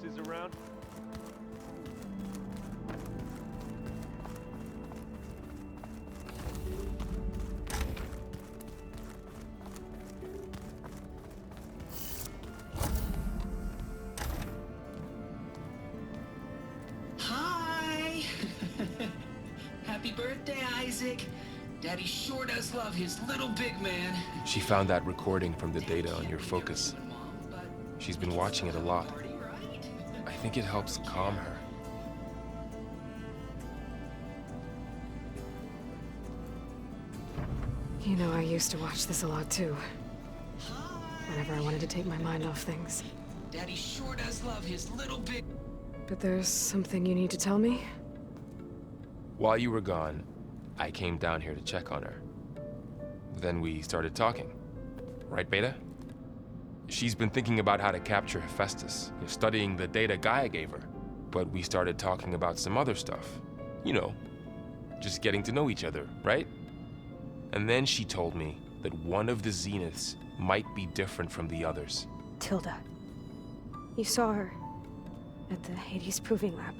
witnesses around? Hi! Happy birthday, Isaac. Daddy sure does love his little big man. She found that recording from the data on your focus. She's been watching it a lot. I think it helps calm her. You know, I used to watch this a lot too. Whenever I wanted to take my mind off things. Daddy sure does love his little big... But there's something you need to tell me? While you were gone, I came down here to check on her. Then we started talking. Right, Beta? She's been thinking about how to capture Hephaestus, studying the data Gaia gave her. But we started talking about some other stuff. You know, just getting to know each other, right? And then she told me that one of the Zeniths might be different from the others. Tilda. You saw her at the Hades Proving Lab.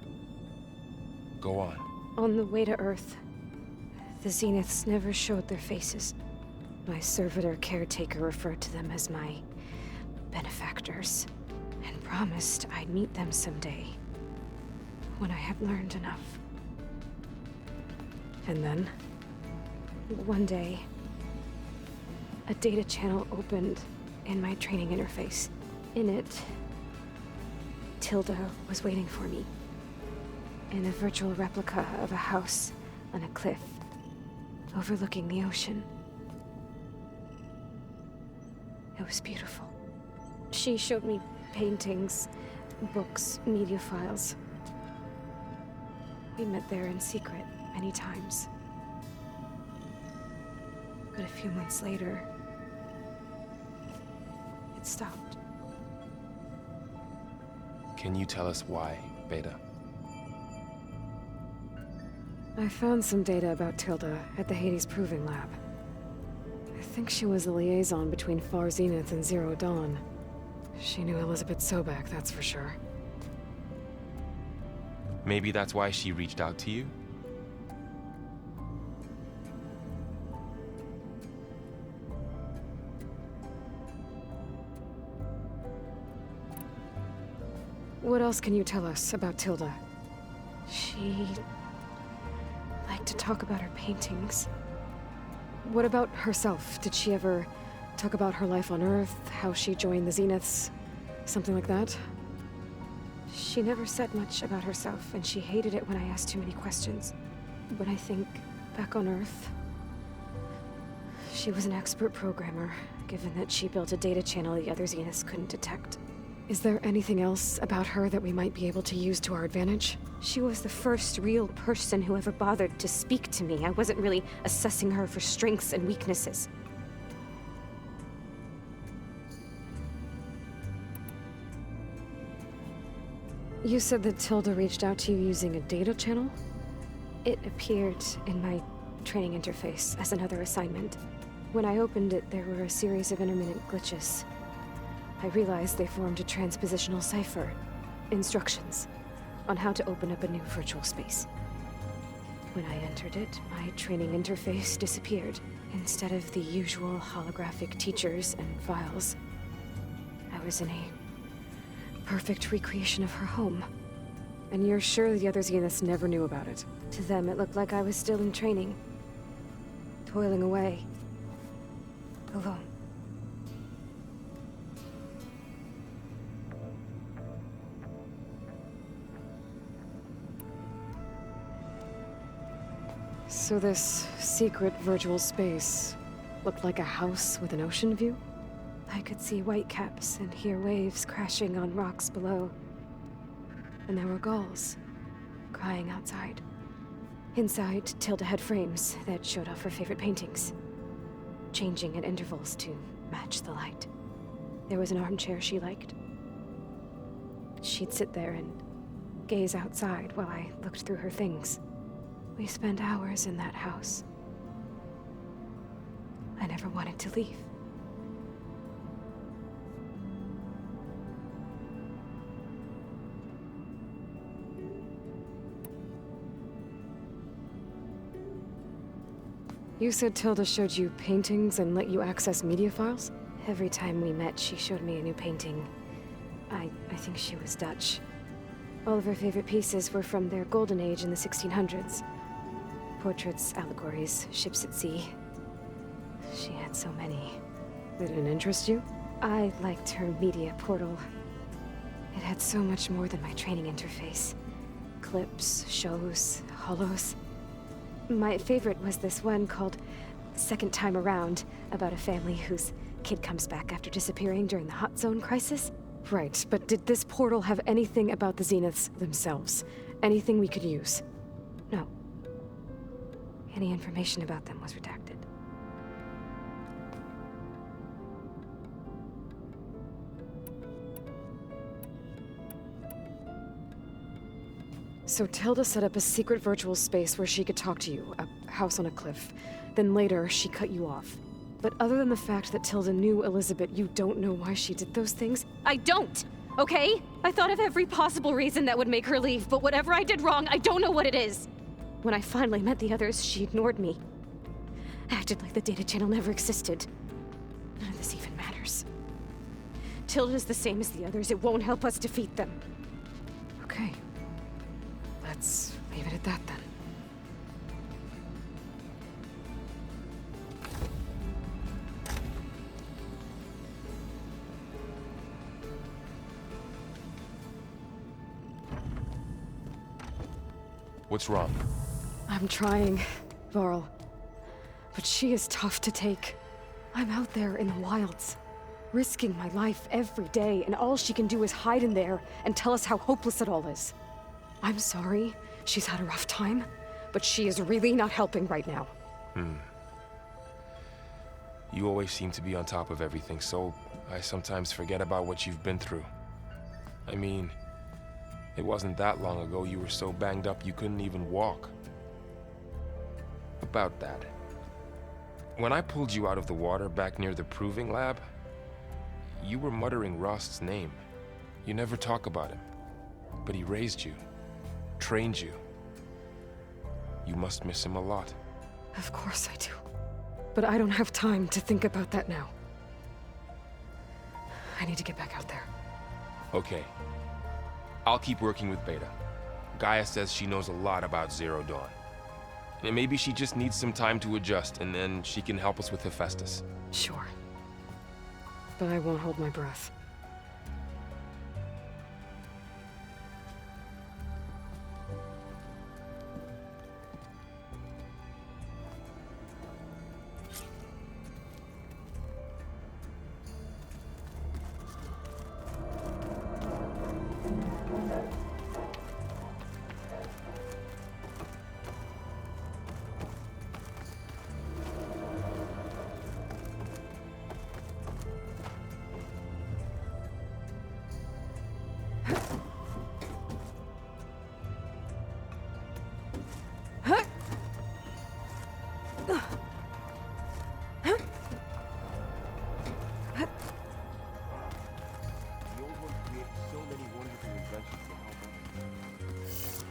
Go on. On the way to Earth, the Zeniths never showed their faces. My servitor caretaker referred to them as my benefactors, and promised I'd meet them someday, when I had learned enough. And then, one day, a data channel opened in my training interface. In it, Tilda was waiting for me, in a virtual replica of a house on a cliff, overlooking the ocean. It was beautiful. She showed me paintings, books, media files. We met there in secret many times. But a few months later, it stopped. Can you tell us why, Beta? I found some data about Tilda at the Hades Proving Lab. I think she was the liaison between Far Zenith and Zero Dawn. She knew Elizabeth Sobek, that's for sure. Maybe that's why she reached out to you? What else can you tell us about Tilda? She liked to talk about her paintings. What about herself? Did she ever talk about her life on Earth, how she joined the Zeniths, something like that? She never said much about herself, and she hated it when I asked too many questions. But I think, back on Earth, she was an expert programmer, given that she built a data channel the other Zeniths couldn't detect. Is there anything else about her that we might be able to use to our advantage? She was the first real person who ever bothered to speak to me. I wasn't really assessing her for strengths and weaknesses. You said that Tilda reached out to you using a data channel? It appeared in my training interface as another assignment. When I opened it, there were a series of intermittent glitches. I realized they formed a transpositional cipher, instructions, on how to open up a new virtual space. When I entered it, my training interface disappeared. Instead of the usual holographic teachers and files, I was in a perfect recreation of her home. And you're sure the other Zeniths never knew about it? To them, it looked like I was still in training, toiling away, alone. So this secret virtual space looked like a house with an ocean view? I could see whitecaps and hear waves crashing on rocks below. And there were gulls crying outside. Inside, Tilda had frames that showed off her favorite paintings, changing at intervals to match the light. There was an armchair she liked. She'd sit there and gaze outside while I looked through her things. We spent hours in that house. I never wanted to leave. You said Tilda showed you paintings and let you access media files? Every time we met, she showed me a new painting. I think she was Dutch. All of her favorite pieces were from their golden age in the 1600s. Portraits, allegories, ships at sea. She had so many. They didn't interest you? I liked her media portal. It had so much more than my training interface. Clips, shows, holos. My favorite was this one called Second Time Around, about a family whose kid comes back after disappearing during the Hot Zone crisis. Right, but did this portal have anything about the Zeniths themselves? Anything we could use? No. Any information about them was redacted. So Tilda set up a secret virtual space where she could talk to you, a house on a cliff. Then later, she cut you off. But other than the fact that Tilda knew Elizabeth, you don't know why she did those things? I don't! Okay? I thought of every possible reason that would make her leave, but whatever I did wrong, I don't know what it is. When I finally met the others, she ignored me. Acted like the data channel never existed. None of this even matters. Tilda's the same as the others. It won't help us defeat them. Okay. Let's leave it at that then. What's wrong? I'm trying, Varl. But she is tough to take. I'm out there in the wilds, risking my life every day, and all she can do is hide in there and tell us how hopeless it all is. I'm sorry, she's had a rough time, but she is really not helping right now. You always seem to be on top of everything, so I sometimes forget about what you've been through. I mean, it wasn't that long ago you were so banged up you couldn't even walk. About that. When I pulled you out of the water back near the proving lab, you were muttering Rost's name. You never talk about him, but he raised you, trained you. You must miss him a lot. Of course I do. But I don't have time to think about that now. I need to get back out there. Okay. I'll keep working with Beta. Gaia says she knows a lot about Zero Dawn. And maybe she just needs some time to adjust, and then she can help us with Hephaestus. Sure. But I won't hold my breath. The old one created so many wonderful inventions to help us.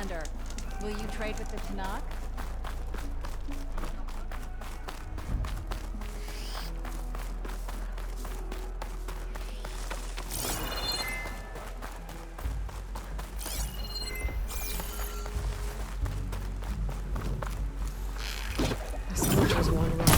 Commander. Will you trade with the Tanakh? The soldiers wander around.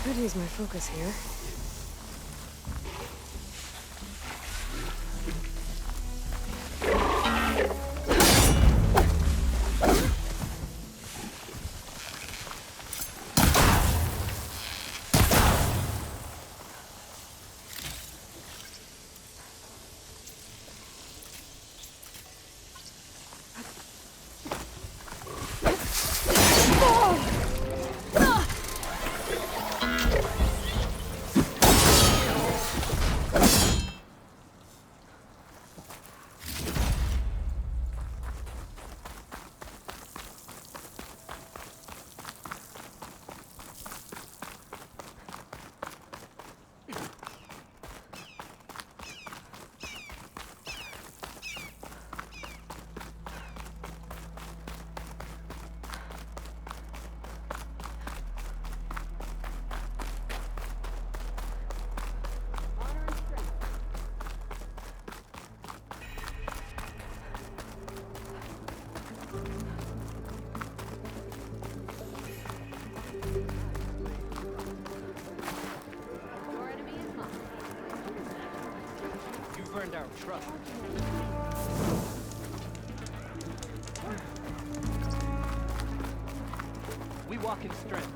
Could use my focus here. burned our truck. We walk in strength.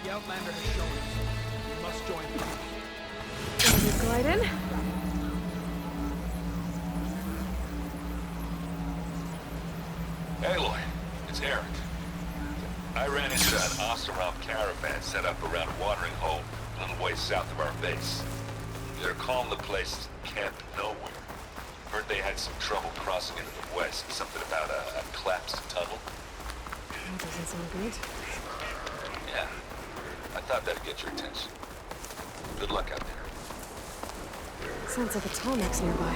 The Outlander has shown us. We must join them. Ready to glide in? Aloy, it's Eric. I ran into an Oseram caravan set up around a watering hole a little ways south of our base. They're calling the place Camp Nowhere. Heard they had some trouble crossing into the west. Something about a collapsed tunnel. That doesn't sound good. Yeah, I thought that'd get your attention. Good luck out there. Sounds like a Tallneck's nearby.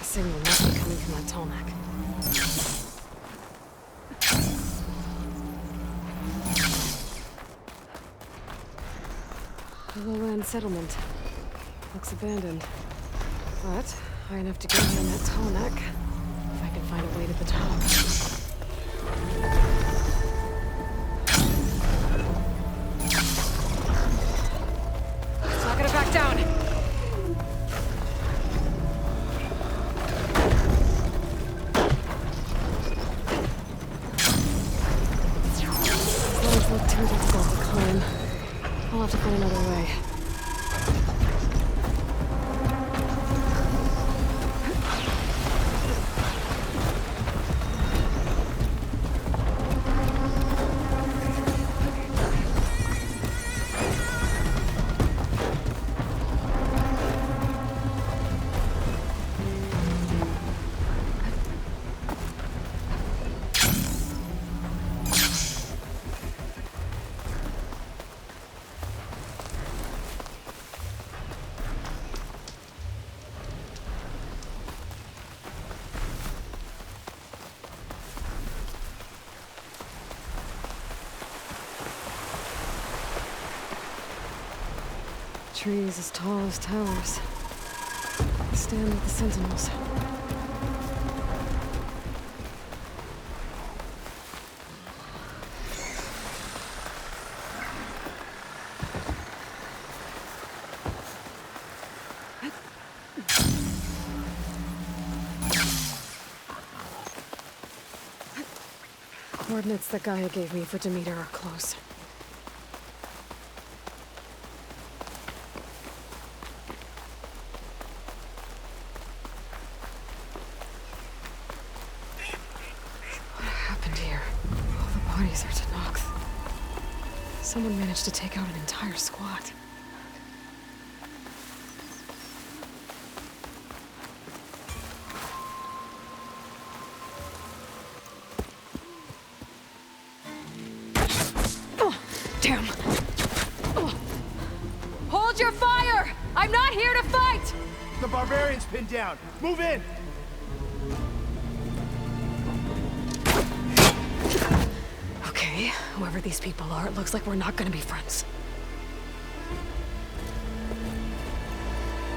Signal must be coming from that Tallneck. A lowland settlement. Looks abandoned. But high enough to get me on that Tallneck. If I can find a way to the top. It's not gonna back down! Look too difficult to climb. I'll have to find another way. Trees as tall as towers. Stand with the sentinels. Coordinates that Gaia gave me for Demeter are close. Bodies are Tenakth. Someone managed to take out an entire squad. Oh, damn. Oh. Hold your fire! I'm not here to fight! The barbarian's pinned down. Move in! Okay, whoever these people are, it looks like we're not gonna be friends.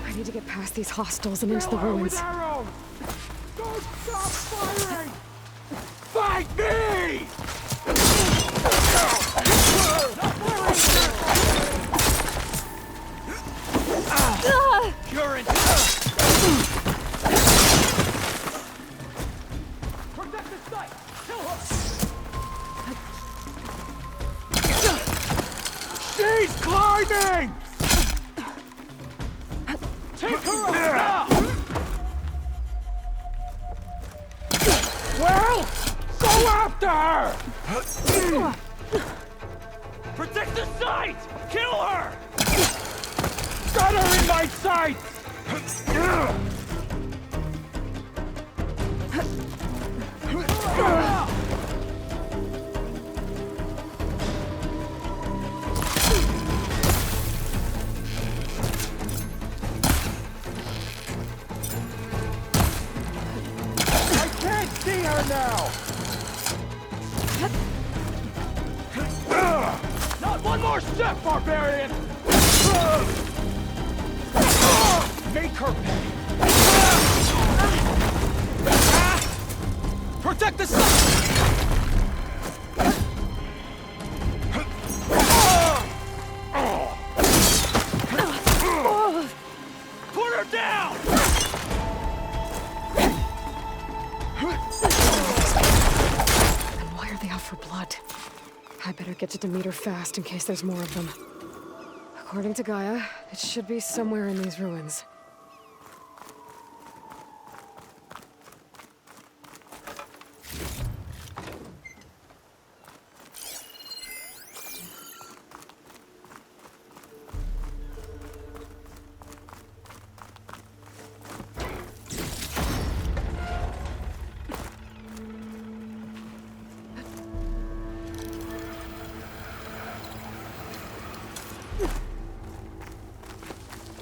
I need to get past these hostiles and into the ruins. Arrows! Don't stop firing! Fight me! You're in. Protect the site! Kill her! She's climbing! Take her out now! Well, go after her! Protect the site! Kill her! Got her in my sights! now! Not one more step, barbarian! Make her pay! Protect the sun! Put her down! And why are they out for blood? I better get to Demeter fast in case there's more of them. According to Gaia, it should be somewhere in these ruins.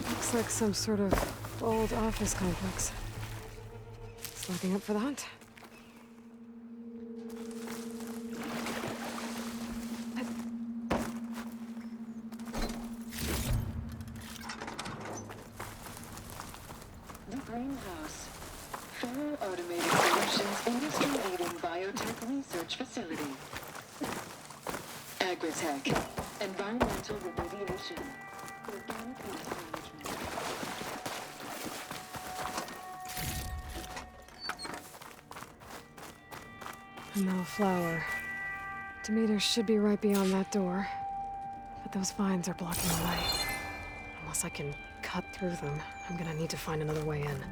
Looks like some sort of old office complex. Sliding up for that? The Greenhouse. Federal Automated Solutions industry-leading biotech research facility. Agritech. Environmental remediation. Organic waste management. A metal flower. Demeter should be right beyond that door. But those vines are blocking the way. Unless I can cut through them, I'm gonna need to find another way in.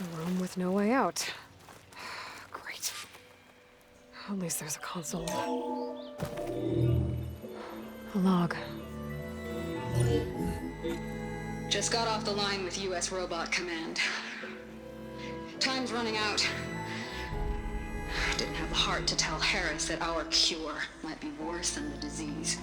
A room with no way out. Great. At least there's a console. A log. Just got off the line with US Robot Command. Time's running out. Didn't have the heart to tell Harris that our cure might be worse than the disease.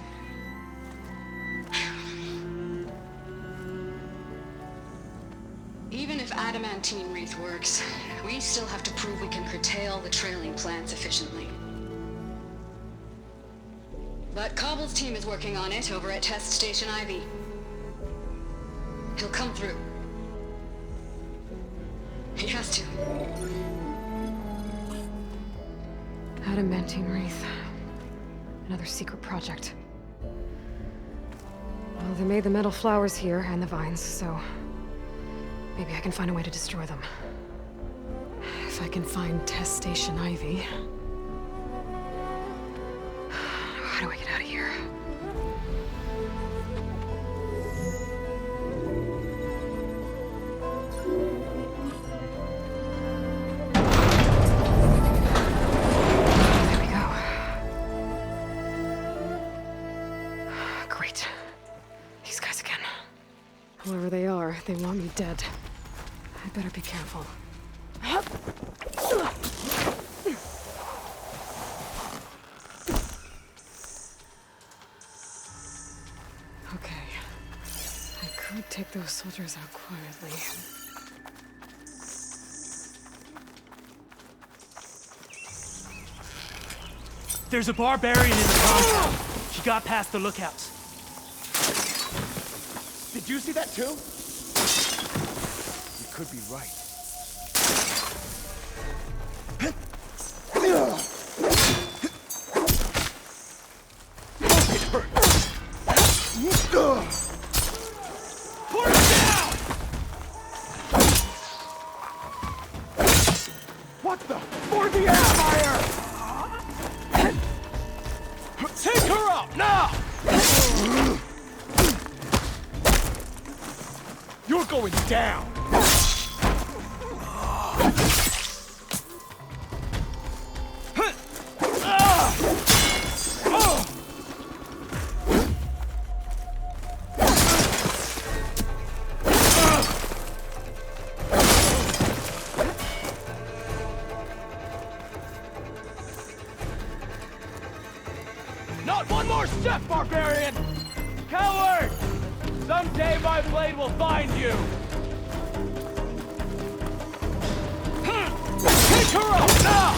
Even if adamantine wreath works, we still have to prove we can curtail the trailing plants efficiently. But Cobble's team is working on it over at Test Station Ivy. He'll come through. He has to. Adamantine wreath. Another secret project. Well, they made the metal flowers here and the vines, so maybe I can find a way to destroy them. If I can find Test Station Ivy. How do I get out of here? There we go. Great. These guys again. Whoever they are, they want me dead. I better be careful. Okay. I could take those soldiers out quietly. There's a barbarian in the compound. She got past the lookouts. Did you see that too? You could be right. It hurts. Put her down! What the? For the Empire! Take her out, now! You're going down! Not one more step, barbarian! Coward! Someday my blade will find you! Take her out, now!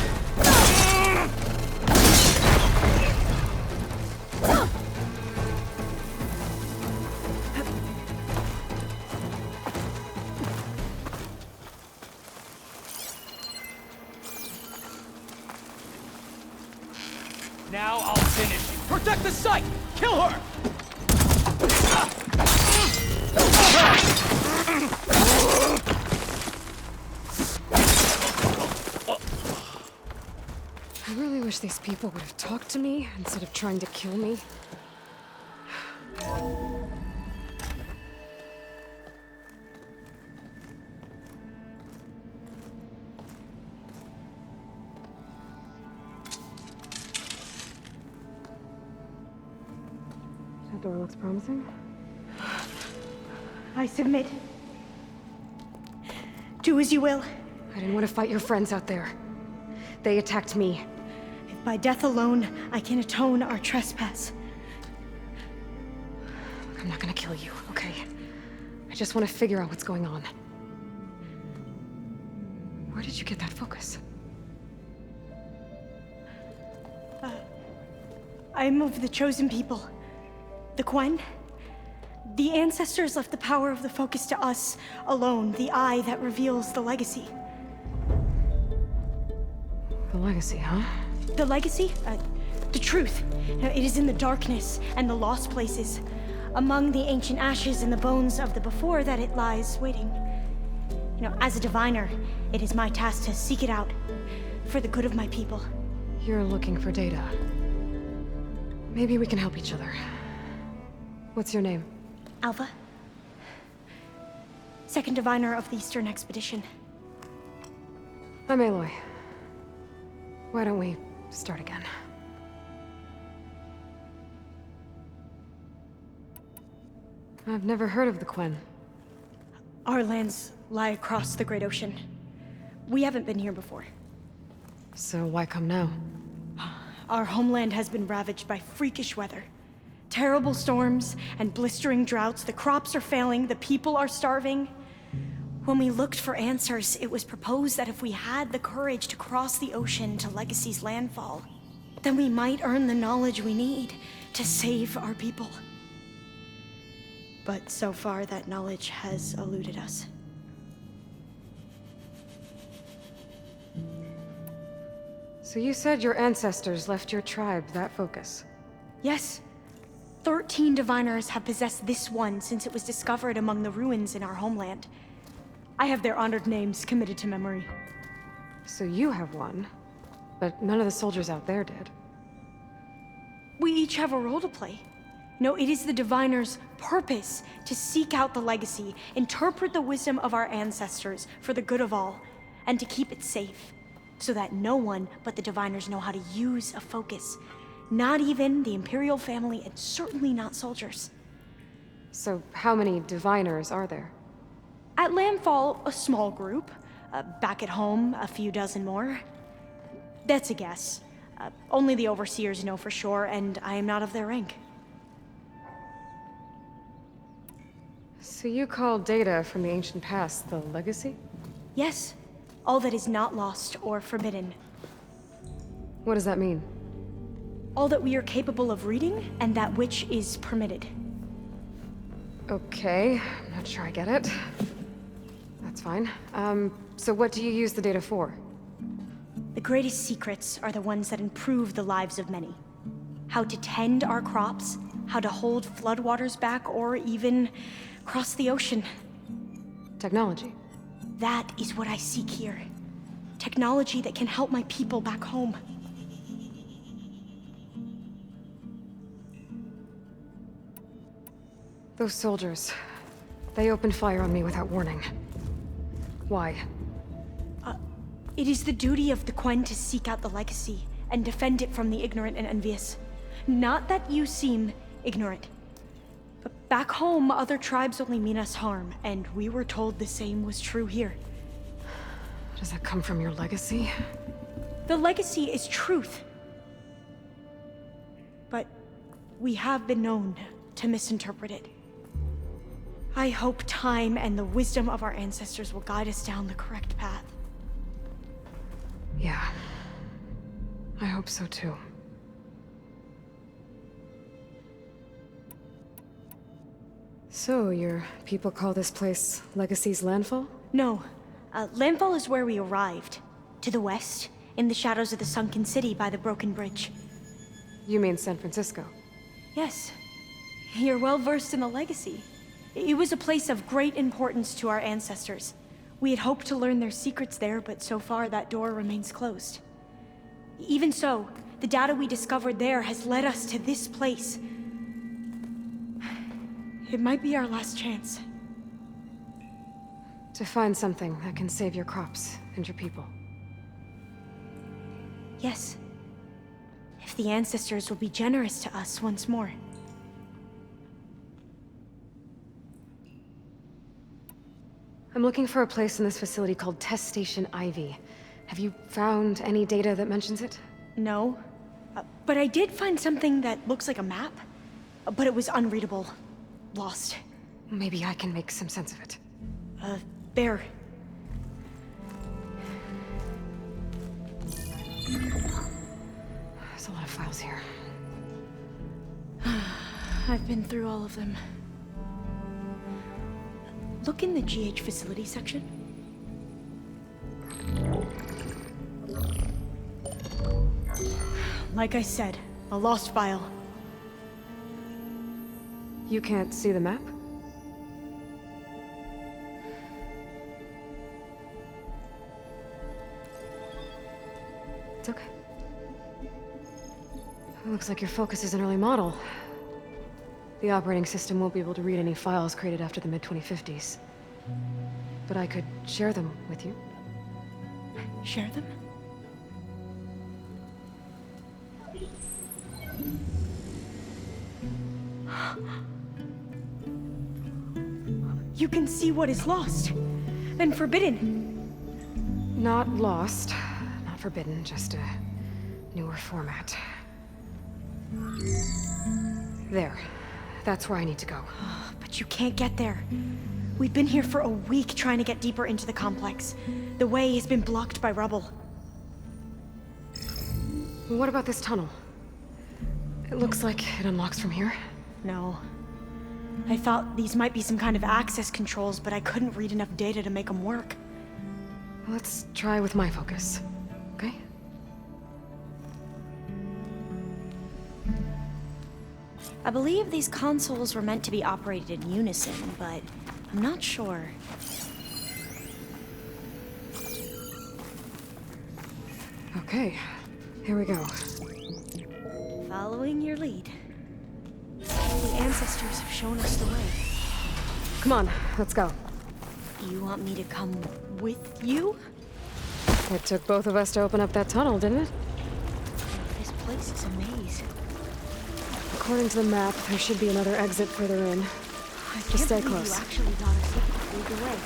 Now I'll finish you. Protect the site! Kill her! I really wish these people would have talked to me instead of trying to kill me. That door looks promising. I submit. Do as you will. I didn't want to fight your friends out there. They attacked me. If by death alone I can atone our trespass. I'm not gonna kill you, okay? I just want to figure out what's going on. Where did you get that focus? I am of the chosen people. The Quen. The ancestors left the power of the focus to us alone, the eye that reveals the legacy. The legacy, huh? The legacy? The truth. It is in the darkness and the lost places, among the ancient ashes and the bones of the before that it lies waiting. As a diviner, it is my task to seek it out for the good of my people. You're looking for data. Maybe we can help each other. What's your name? Alva. Second diviner of the Eastern Expedition. I'm Aloy. Why don't we start again? I've never heard of the Quen. Our lands lie across the Great Ocean. We haven't been here before. So why come now? Our homeland has been ravaged by freakish weather. Terrible storms and blistering droughts. The crops are failing, the people are starving. When we looked for answers, it was proposed that if we had the courage to cross the ocean to Legacy's landfall, then we might earn the knowledge we need to save our people. But so far, that knowledge has eluded us. So you said your ancestors left your tribe that focus? Yes. 13 diviners have possessed this one since it was discovered among the ruins in our homeland. I have their honored names committed to memory. So you have one, but none of the soldiers out there did. We each have a role to play. No, it is the diviner's purpose to seek out the legacy, interpret the wisdom of our ancestors for the good of all, and to keep it safe, so that no one but the diviners know how to use a focus. Not even the Imperial family, and certainly not soldiers. So how many diviners are there? At Landfall, a small group. Back at home, a few dozen more. That's a guess. Only the overseers know for sure, and I am not of their rank. So you call data from the ancient past the legacy? Yes. All that is not lost or forbidden. What does that mean? All that we are capable of reading, and that which is permitted. Okay, I'm not sure I get it. That's fine. So what do you use the data for? The greatest secrets are the ones that improve the lives of many. How to tend our crops, how to hold floodwaters back, or even cross the ocean. Technology. That is what I seek here. Technology that can help my people back home. Those soldiers, they opened fire on me without warning. Why? It is the duty of the Quen to seek out the legacy and defend it from the ignorant and envious. Not that you seem ignorant. But back home, other tribes only mean us harm, and we were told the same was true here. Does that come from your legacy? The legacy is truth. But we have been known to misinterpret it. I hope time and the wisdom of our ancestors will guide us down the correct path. Yeah. I hope so too. So, your people call this place Legacy's Landfall? No. Landfall is where we arrived. To the west, in the shadows of the sunken city by the broken bridge. You mean San Francisco? Yes. You're well versed in the legacy. It was a place of great importance to our ancestors. We had hoped to learn their secrets there, but so far that door remains closed. Even so, the data we discovered there has led us to this place. It might be our last chance. To find something that can save your crops and your people. Yes. If the ancestors will be generous to us once more. I'm looking for a place in this facility called Test Station Ivy. Have you found any data that mentions it? No. But I did find something that looks like a map. But it was unreadable. Lost. Maybe I can make some sense of it. Bear. There's a lot of files here. I've been through all of them. Look in the GH facility section. Like I said, a lost file. You can't see the map? It's okay. It looks like your focus is an early model. The operating system won't be able to read any files created after the mid-2050s. But I could share them with you. Share them? You can see what is lost and forbidden. Not lost, not forbidden, just a newer format. There. That's where I need to go. But you can't get there. We've been here for a week trying to get deeper into the complex. The way has been blocked by rubble. What about this tunnel? It looks like it unlocks from here. No. I thought these might be some kind of access controls, but I couldn't read enough data to make them work. Let's try with my focus, okay? I believe these consoles were meant to be operated in unison, but I'm not sure. Okay, here we go. Following your lead. The ancestors have shown us the way. Come on, let's go. You want me to come with you? It took both of us to open up that tunnel, didn't it? This place is a maze. According to the map, there should be another exit further in. Just stay close. You actually got us lead the way.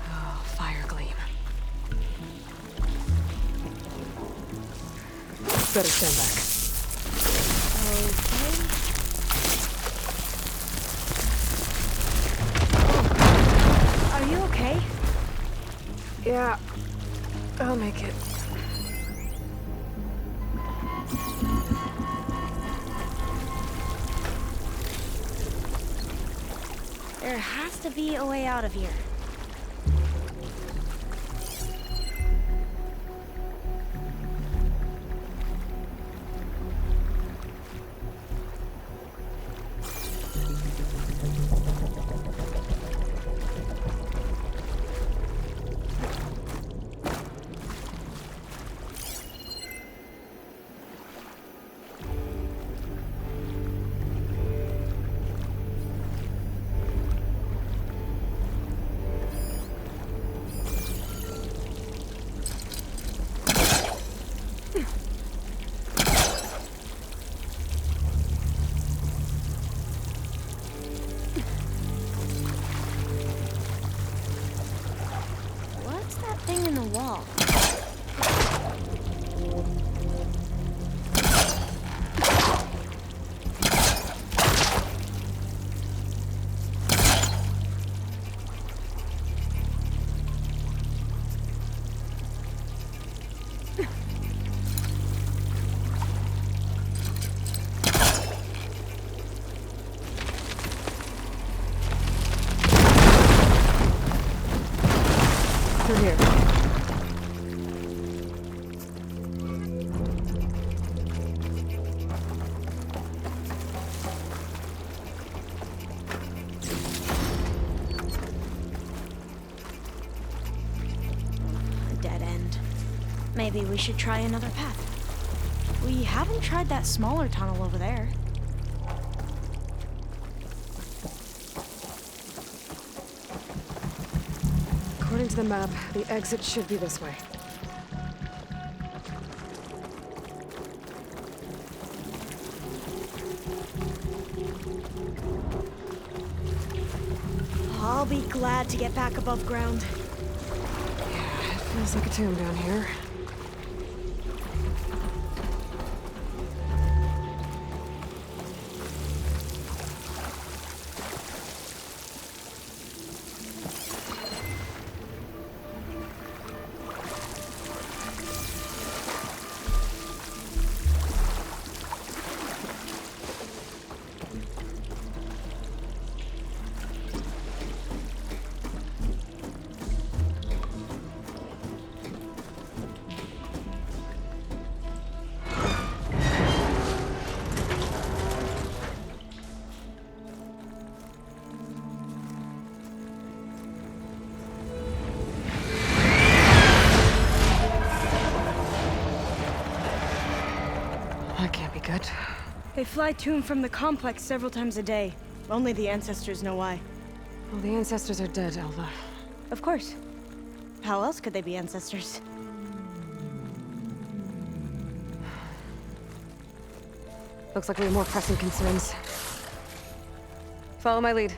Oh, fire gleam. Better stand back. Are you okay? Yeah, I'll make it. There has to be a way out of here. What's that thing in the wall? Through here. A dead end. Maybe we should try another path. We haven't tried that smaller tunnel over there. According to the map, the exit should be this way. I'll be glad to get back above ground. Yeah, it feels like a tomb down here. That can't be good. They fly to and from the complex several times a day. Only the ancestors know why. Well, the ancestors are dead, Alva. Of course. How else could they be ancestors? Looks like we have more pressing concerns. Follow my lead.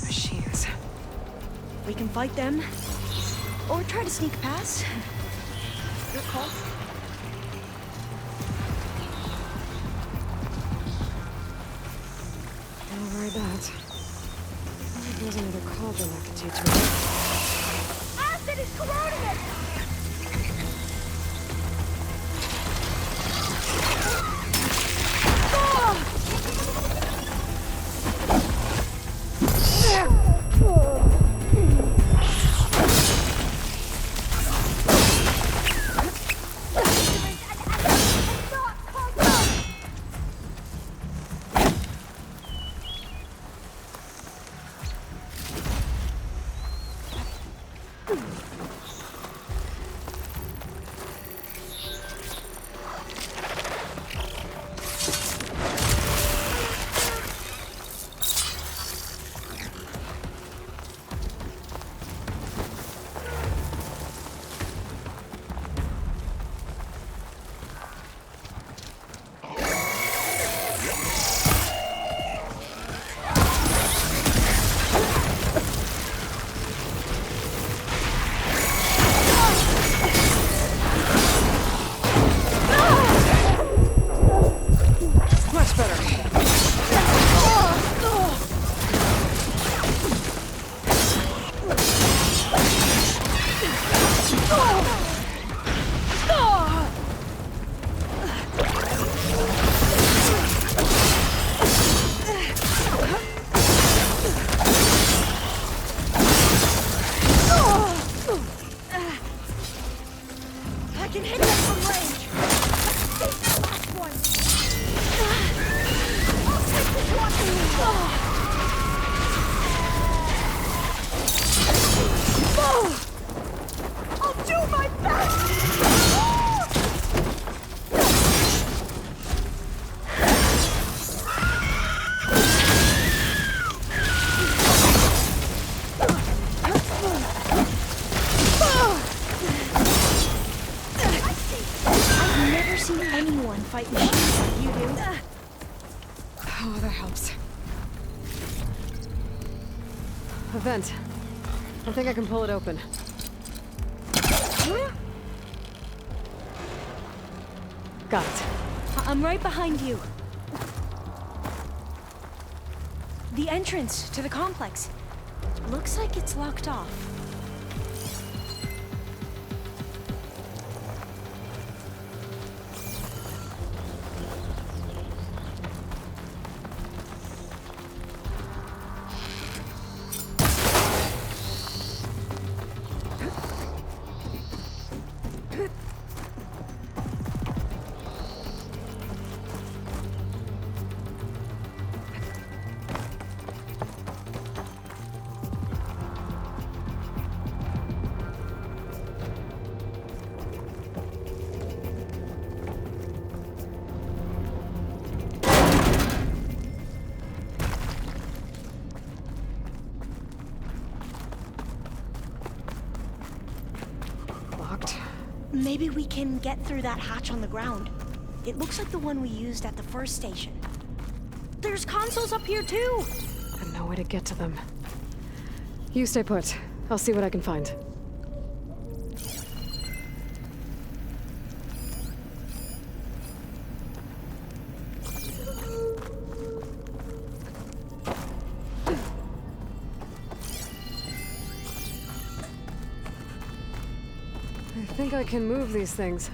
Machines. We can fight them, or try to sneak past. Your call. Don't worry that. There's another cauldron I could teach me. Acid is corroding it! Fight machines like you do. Oh, that helps. A vent. I think I can pull it open. Got it. I'm right behind you. The entrance to the complex. Looks like it's locked off. maybe we can get through that hatch on the ground. It looks like the one we used at the first station. There's consoles up here too! And no way to get to them. You stay put. I'll see what I can find. I think I can move these things.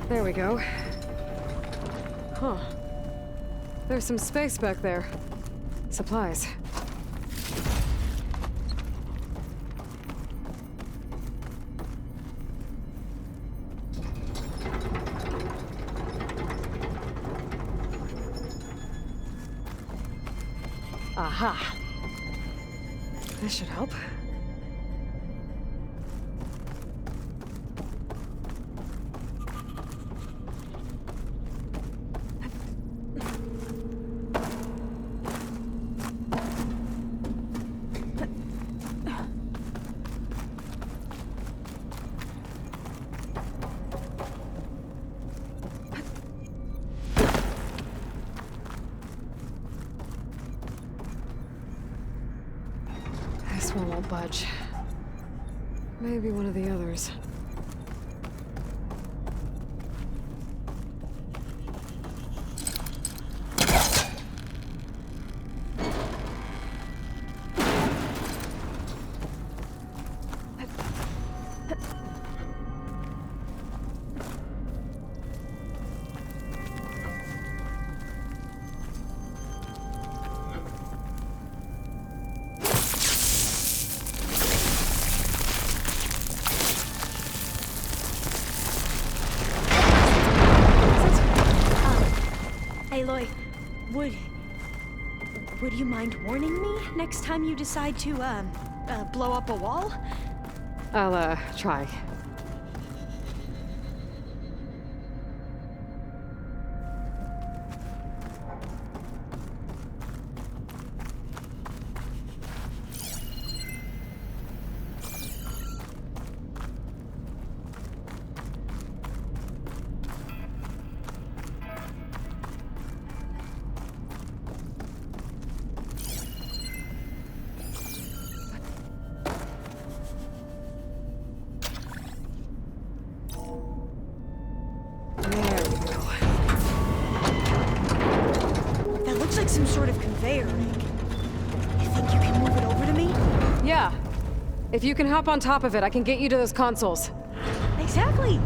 There we go. Huh. There's some space back there. Supplies. Aha. This should help. This one won't budge. Maybe one of the others. Aloy, would you mind warning me next time you decide to, blow up a wall? I'll, try. Some sort of conveyor rig. You think you can move it over to me? Yeah. If you can hop on top of it, I can get you to those consoles. Exactly.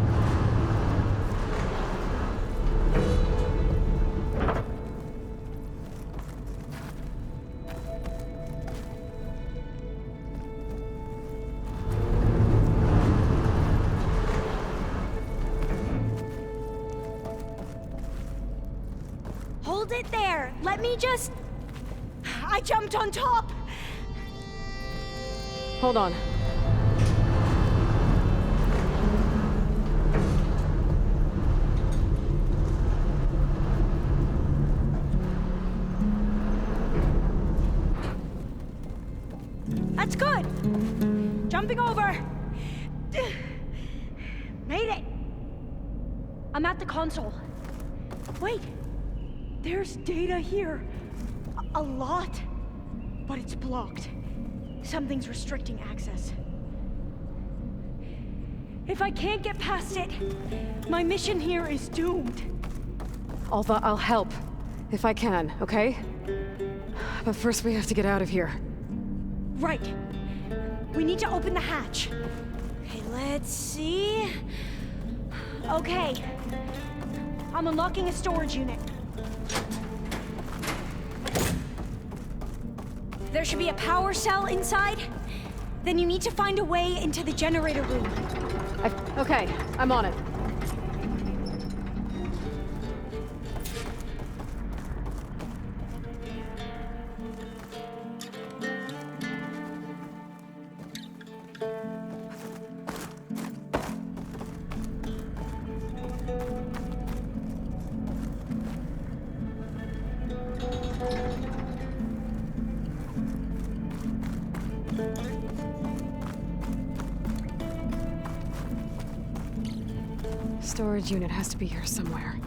Hold it there. Let me just... I jumped on top. Hold on. That's good. Jumping over. Made it. I'm at the console. Wait. There's data here. A lot. But it's blocked. Something's restricting access. If I can't get past it, my mission here is doomed. Alva, I'll help. If I can, okay? But first we have to get out of here. Right. We need to open the hatch. Okay, let's see. Okay. I'm unlocking a storage unit. There should be a power cell inside. Then you need to find a way into the generator room. Okay, I'm on it. Storage unit has to be here somewhere.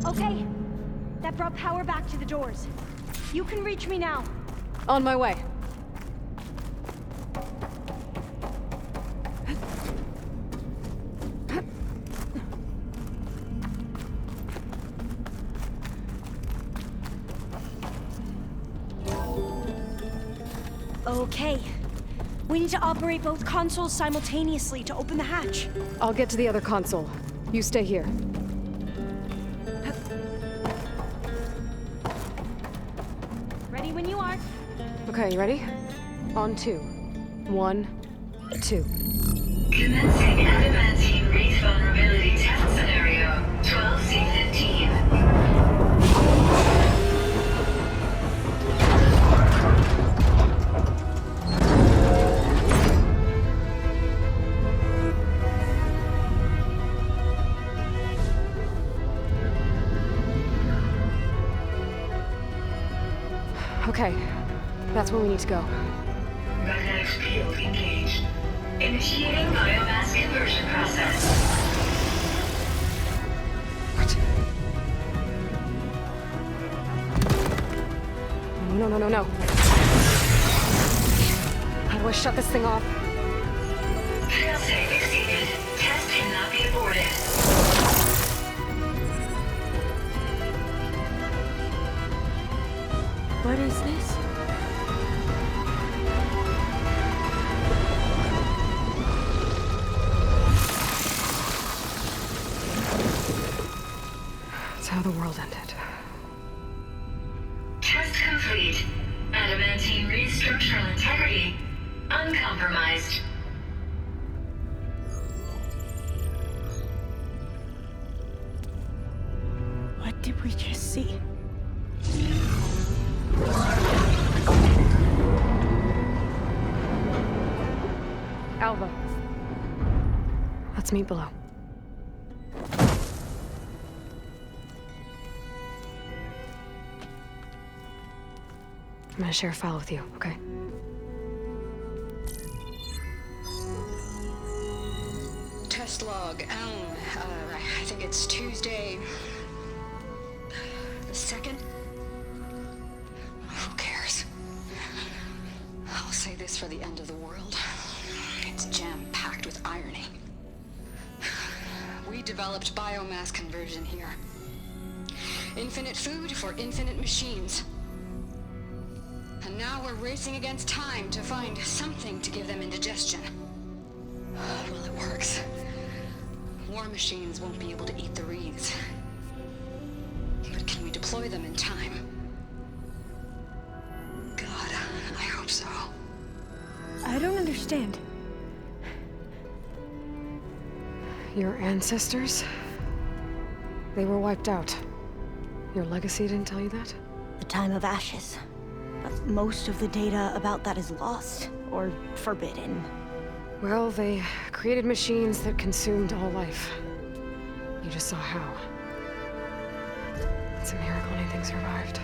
Okay, that brought power back to the doors. You can reach me now. On my way. Okay. We need to operate both consoles simultaneously to open the hatch. I'll get to the other console. You stay here. Ready when you are. Okay, you ready? On 2. 1, 2. Commencing adamantine wreath vulnerability test scenario 12C15. Okay, that's where we need to go. Magnetic field engaged. Initiating biomass conversion process. What? No. How do I shut this thing off? Failsafe exceeded. Test cannot be aborted. What is this? It's how the world ended. Test complete. Adamantine wreath structural integrity uncompromised. What did we just see? Alva. Let's meet below. I'm gonna share a file with you, okay? Test log, I think it's Tuesday the 2nd? Who cares? I'll say this for the end of the world. It's jam-packed with irony. We developed biomass conversion here. Infinite food for infinite machines. And now we're racing against time to find something to give them indigestion. Well, it works. War machines won't be able to eat the wreaths. But can we deploy them in time? God, I hope so. I don't understand. Your ancestors They were wiped out. Your legacy didn't tell you that? The Time of Ashes. But most of the data about that is lost, or forbidden. Well, they created machines that consumed all life. You just saw how. It's a miracle anything survived.